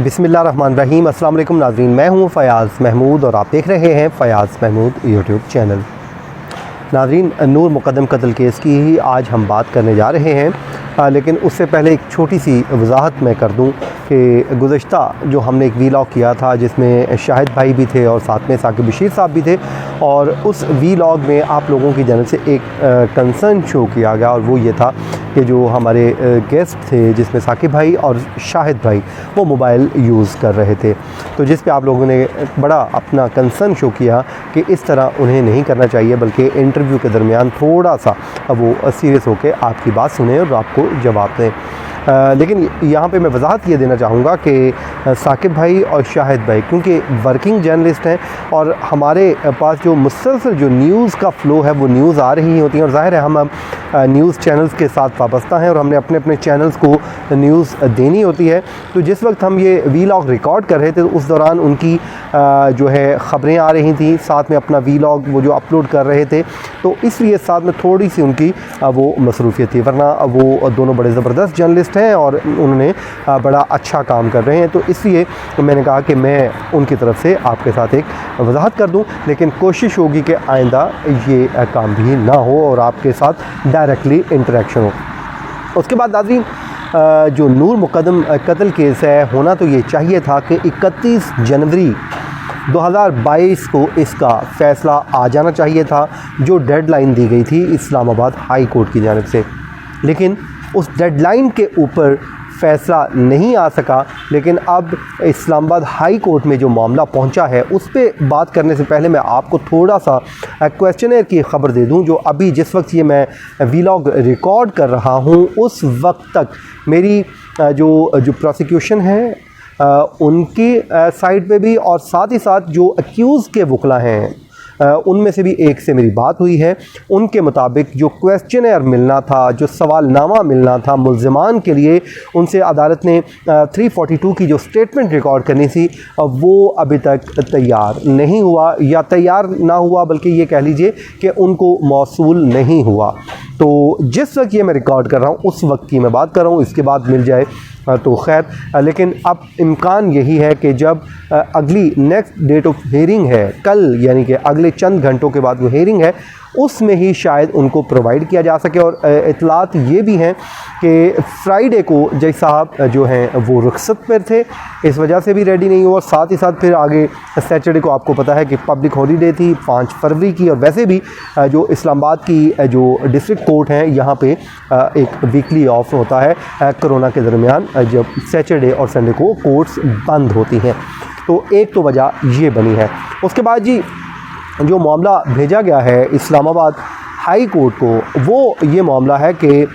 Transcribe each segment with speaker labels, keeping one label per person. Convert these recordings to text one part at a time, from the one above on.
Speaker 1: बिस्मिल्लाहिर्रहमानिर्रहीम। अस्सलाम वालेकुम नाज़रीन, मैं हूं फ़याज़ महमूद और आप देख रहे हैं फ़याज़ महमूद यूट्यूब चैनल। नाज़रीन, नूर मुक़द्दम कत्ल केस की ही आज हम बात करने जा रहे हैं, लेकिन उससे पहले एक छोटी सी वजाहत मैं कर दूं कि गुज़श्ता जो हमने एक वीलॉग किया था जिसमें शाहिद भाई भी थे और साथ में साकिब बशीर साहब भी थे, और उस वीलॉग में आप लोगों की जानब से एक कंसर्न शो किया गया, और वो ये था कि जो हमारे गेस्ट थे जिसमें साकिब भाई और शाहिद भाई वो मोबाइल यूज़ कर रहे थे, तो जिस पे आप लोगों ने बड़ा अपना कंसर्न शो किया कि इस तरह उन्हें नहीं करना चाहिए, बल्कि इंटरव्यू के दरमियान थोड़ा सा वो सीरियस होकर आपकी बात सुने और आपको जवाब दें। लेकिन यहाँ पे मैं वजाहत ये देना चाहूँगा कि साकिब भाई और शाहिद भाई क्योंकि वर्किंग जर्नलिस्ट हैं और हमारे पास जो मुसलसल जो न्यूज़ का फ़्लो है वो न्यूज़ आ रही होती हैं, और ज़ाहिर है हम अब न्यूज़ चैनल्स के साथ वाबस्ता हैं और हमने अपने अपने चैनल्स को न्यूज़ देनी होती है। तो जिस वक्त हम ये वीलॉग रिकॉर्ड कर रहे थे तो उस दौरान उनकी जो है ख़बरें आ रही थी, साथ में अपना वीलॉग वो जो अपलोड कर रहे थे, तो इसलिए साथ में थोड़ी सी उनकी वो मसरूफ़ियत थी, वरना वो दोनों बड़े ज़बरदस्त जर्नलिस्ट हैं और उन्होंने बड़ा अच्छा काम कर रहे हैं। तो इसलिए मैंने कहा कि मैं उनकी तरफ से आपके साथ एक वजाहत कर दूं, लेकिन कोशिश होगी कि आइंदा ये काम भी ना हो और आपके साथ डायरेक्टली इंटरेक्शन हो। उसके बाद नाज़रीन, जो नूर मुक़द्दम कत्ल केस है, होना तो ये चाहिए था कि 31 जनवरी 2022 को इसका फ़ैसला आ जाना चाहिए था, जो डेडलाइन दी गई थी इस्लामाबाद हाई कोर्ट की जानिब से, लेकिन उस डेडलाइन के ऊपर फ़ैसला नहीं आ सका। लेकिन अब इस्लामाबाद हाई कोर्ट में जो मामला पहुंचा है उस पर बात करने से पहले मैं आपको थोड़ा सा क्वेश्चनर की ख़बर दे दूं। जो अभी जिस वक्त ये मैं वीलॉग रिकॉर्ड कर रहा हूं उस वक्त तक मेरी जो प्रोसिक्यूशन है उनकी साइड पे भी और साथ ही साथ जो अक्यूज़ के वकला हैं उनमें से भी एक से मेरी बात हुई है। उनके मुताबिक जो क्वेश्चनर मिलना था, जो सवालनामा मिलना था मुल्ज़िमान के लिए, उनसे अदालत ने 342 की जो स्टेटमेंट रिकॉर्ड करनी थी वो अभी तक तैयार नहीं हुआ, या तैयार ना हुआ बल्कि ये कह लीजिए कि उनको मौसूल नहीं हुआ। तो जिस वक्त ये मैं रिकॉर्ड कर रहा हूँ उस वक्त की मैं बात कर रहा हूँ, इसके बाद मिल जाए तो खैर, लेकिन अब इम्कान यही है कि जब अगली नेक्स्ट डेट ऑफ हेयरिंग है कल, यानी कि अगले चंद घंटों के बाद वो हेयरिंग है, उसमें ही शायद उनको प्रोवाइड किया जा सके। और इतलात ये भी हैं कि फ्राइडे को जज साहब जो हैं वो रुखसत पर थे, इस वजह से भी रेडी नहीं हुआ। साथ ही साथ फिर आगे सैटरडे को आपको पता है कि पब्लिक हॉलीडे थी 5 फरवरी की, और वैसे भी जो इस्लामाबाद की जो डिस्ट्रिक्ट कोर्ट हैं यहाँ पे एक वीकली ऑफ होता है कोरोना के दरमियान, जब सैटरडे और संडे को कोर्ट्स बंद होती हैं। तो एक तो वजह ये बनी है। उसके बाद जी जो मामला भेजा गया है इस्लामाबाद हाई कोर्ट को, वो ये मामला है कि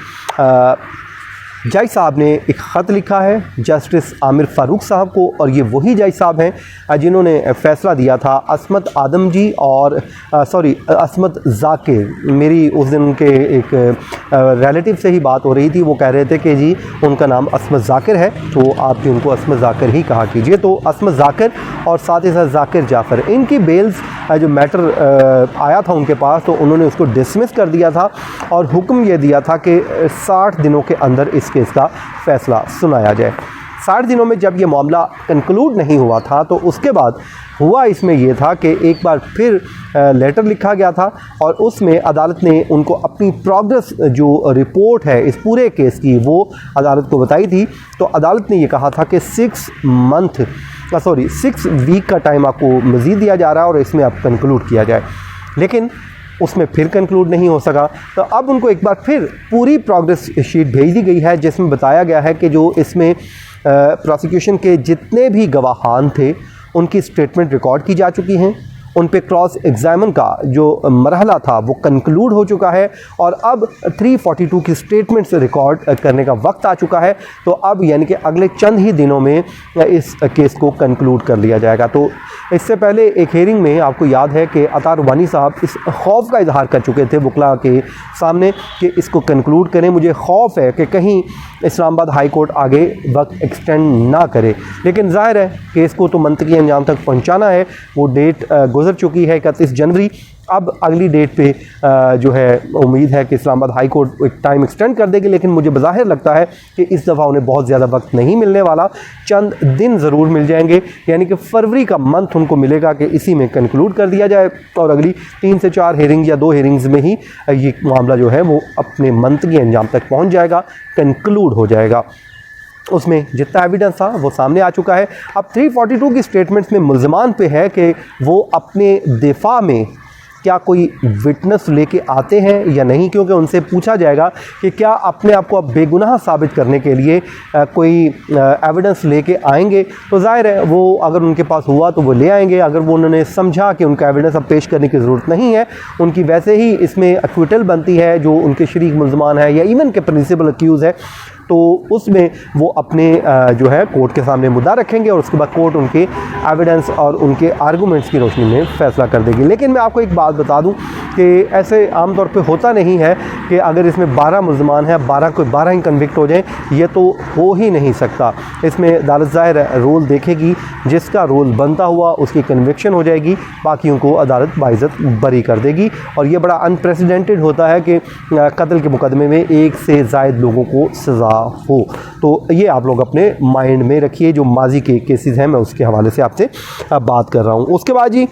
Speaker 1: जज साहब ने एक ख़त लिखा है जस्टिस आमिर फ़ारूक साहब को, और ये वही जज साहब हैं जिन्होंने फ़ैसला दिया था असमत आदम जी और असमत ज़ाकिर। मेरी उस दिन उनके एक रिलेटिव से ही बात हो रही थी, वो कह रहे थे कि जी उनका नाम असमत ज़ाकिर है तो आप भी उनको असमत ज़ाकिर ही कहा कीजिए। तो असमत ज़ाकिर और साथ ही साथ ज़ाकिर जाफ़र, इनकी बेल्स जो मैटर आया था उनके पास, तो उन्होंने उसको डिसमिस कर दिया था और हुक्म ये दिया था कि 60 दिनों के अंदर इस केस का फ़ैसला सुनाया जाए। 60 दिनों में जब ये मामला कंक्लूड नहीं हुआ था तो उसके बाद हुआ इसमें यह था कि एक बार फिर लेटर लिखा गया था और उसमें अदालत ने उनको अपनी प्रोग्रेस जो रिपोर्ट है इस पूरे केस की वो अदालत को बताई थी। तो अदालत ने ये कहा था कि 6 वीक का टाइम आपको मज़ीद दिया जा रहा है और इसमें अब कंक्लूड किया जाए, लेकिन उसमें फिर कंक्लूड नहीं हो सका। तो अब उनको एक बार फिर पूरी प्रोग्रेस शीट भेज दी गई है जिसमें बताया गया है कि जो इसमें प्रोसिक्यूशन के जितने भी गवाहान थे उनकी स्टेटमेंट रिकॉर्ड की जा चुकी हैं, उन पे क्रॉस एग्जामिन का जो मरहला था वो कंक्लूड हो चुका है और अब 342 की स्टेटमेंट्स रिकॉर्ड करने का वक्त आ चुका है। तो अब यानी कि अगले चंद ही दिनों में इस केस को कंक्लूड कर लिया जाएगा। तो इससे पहले एक हेयरिंग में आपको याद है कि अतार वानी साहब इस खौफ का इजहार कर चुके थे वकला के सामने कि इसको कंक्लूड करें, मुझे खौफ है कि कहीं इस्लामाबाद हाई कोर्ट आगे वक्त एक्सटेंड ना करे। लेकिन ज़ाहिर है केस को तो मंतकी अंजाम तक पहुँचाना है, वो डेट गुजर गुजर चुकी है 31 जनवरी। अब अगली डेट पे जो है उम्मीद है कि इस्लामाबाद हाई कोर्ट एक टाइम एक्सटेंड कर देगी, लेकिन मुझे बज़ाहिर लगता है कि इस दफ़ा उन्हें बहुत ज़्यादा वक्त नहीं मिलने वाला, चंद दिन ज़रूर मिल जाएंगे, यानी कि फरवरी का मंथ उनको मिलेगा कि इसी में कंक्लूड कर दिया जाए और अगली 3 से 4 हेयरिंग या 2 हेयरिंग्स में ही ये मामला जो है वो अपने मंथ के अंजाम तक पहुँच जाएगा, कंक्लूड हो जाएगा। उसमें जितना एविडेंस था वो सामने आ चुका है। अब 342 की स्टेटमेंट्स में मुल्ज़मान पे है कि वो अपने दिफा में क्या कोई विटनेस लेके आते हैं या नहीं, क्योंकि उनसे पूछा जाएगा कि क्या अपने आप को अब बेगुनाह साबित करने के लिए कोई एविडेंस लेके आएंगे। तो ज़ाहिर है वो अगर उनके पास हुआ तो वो ले आएंगे, अगर वो उन्होंने समझा कि उनका एविडेंस अब पेश करने की ज़रूरत नहीं है, उनकी वैसे ही इसमें एक्विटल बनती है जो उनके शरीक मुल्ज़मान है या इवन के प्रिंसिपल अक्यूज़ है, तो उसमें वो अपने जो है कोर्ट के सामने मुद्दा रखेंगे और उसके बाद कोर्ट उनके एविडेंस और उनके आर्गूमेंट्स की रोशनी में फ़ैसला कर देगी। लेकिन मैं आपको एक बात बता दूं कि ऐसे आमतौर पे होता नहीं है कि अगर इसमें 12 मुल्ज़मान हैं 12 ही कन्विक्ट हो जाएं, ये तो हो ही नहीं सकता। इसमें अदालत ज़ाहिर रोल देखेगी, जिसका रोल बनता हुआ उसकी कन्विक्शन हो जाएगी, बाकियों को अदालत बाइज़्ज़त बरी कर देगी। और ये बड़ा अनप्रेसिडेंटेड होता है कि कत्ल के मुकदमे में 1 से ज़ायद लोगों को सज़ा हो। तो ये आप लोग अपने माइंड में रखिए, जो माजी के केसेस हैं मैं उसके हवाले से आपसे बात कर रहा हूँ। उसके बाद जी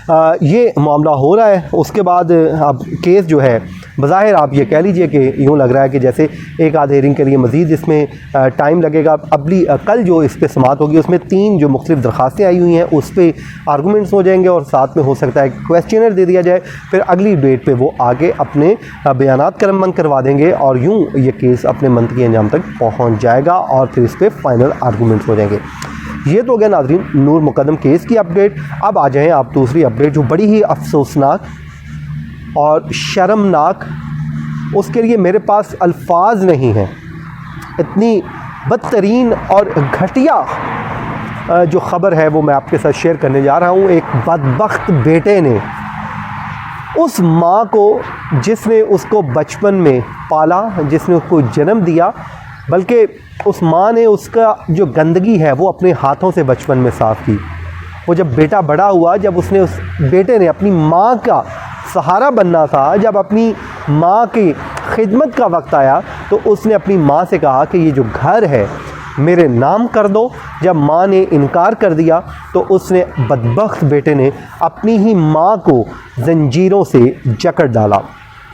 Speaker 1: ये मामला हो रहा है, उसके बाद अब केस जो है बज़ाहिर आप ये कह लीजिए कि यूँ लग रहा है कि जैसे एक आध हेयरिंग के लिए मज़ीद इसमें टाइम लगेगा। कल जो इस पर समाअत होगी उसमें 3 जो मुख्तलिफ़ दरख्वास्तें आई हुई हैं उस पर आर्गूमेंट्स हो जाएंगे और साथ में हो सकता है क्वेश्चनर दे दिया जाए, फिर अगली डेट पे वो आगे अपने बयानात क्रमबंद करवा देंगे और यूँ ये केस अपने मंथ के अंजाम तक पहुँच जाएगा और फिर इस पर फाइनल आर्गूमेंट्स हो जाएंगे। ये तो हो गया नाज़रीन नूर मुकद्दम केस की अपडेट। अब आ जाएं आप दूसरी अपडेट जो बड़ी ही अफसोसनाक और शर्मनाक, उसके लिए मेरे पास अल्फाज नहीं हैं। इतनी बदतरीन और घटिया जो ख़बर है वो मैं आपके साथ शेयर करने जा रहा हूँ। एक बदबख्त बेटे ने उस माँ को जिसने उसको बचपन में पाला, जिसने उसको जन्म दिया, बल्कि उस माँ ने उसका जो गंदगी है वो अपने हाथों से बचपन में साफ़ की। वो जब बेटा बड़ा हुआ, जब उसने उस बेटे ने अपनी माँ का सहारा बनना था, जब अपनी माँ की खिदमत का वक्त आया, तो उसने अपनी माँ से कहा कि ये जो घर है मेरे नाम कर दो। जब माँ ने इनकार कर दिया तो उसने बदबख्त बेटे ने अपनी ही माँ को जंजीरों से जकड़ डाला।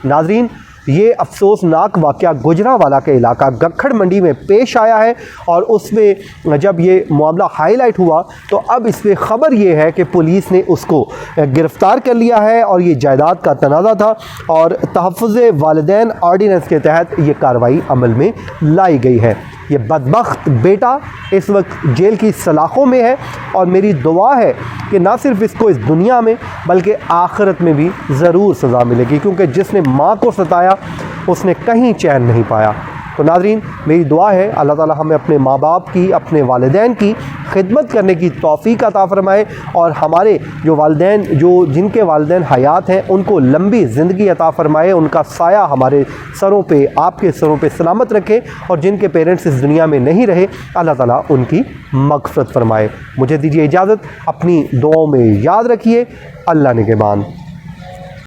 Speaker 1: नाज़रीन ये अफसोसनाक वाक़या गुजरांवाला के इलाका गखड़ मंडी में पेश आया है और उसमें जब ये मामला हाईलाइट हुआ तो अब इस पर ख़बर ये है कि पुलिस ने उसको गिरफ़्तार कर लिया है और ये जायदाद का तनाज़ा था और तहफ़्फ़ुज़ वालिदैन ऑर्डिनेंस के तहत ये कार्रवाई अमल में लाई गई है। ये बदबख्त बेटा इस वक्त जेल की सलाखों में है और मेरी दुआ है कि ना सिर्फ इसको इस दुनिया में बल्कि आखिरत में भी ज़रूर सज़ा मिलेगी, क्योंकि जिसने माँ को सताया उसने कहीं चैन नहीं पाया। तो नाज़रीन मेरी दुआ है अल्लाह ताला हमें अपने माँ बाप की, अपने वालिदैन की खिदमत करने की तौफ़ीक़ अता फ़रमाए और हमारे जो वालिदैन जिनके वालिदैन हयात हैं उनको लंबी ज़िंदगी अता फ़रमाए, उनका साया हमारे सरों पे, आपके सरों पे सलामत रखे और जिनके पेरेंट्स इस दुनिया में नहीं रहे अल्लाह ताला उनकी मग़फ़िरत फ़रमाए। मुझे दीजिए इजाज़त, अपनी दुआओं में याद रखिए। अल्लाह निगहबान।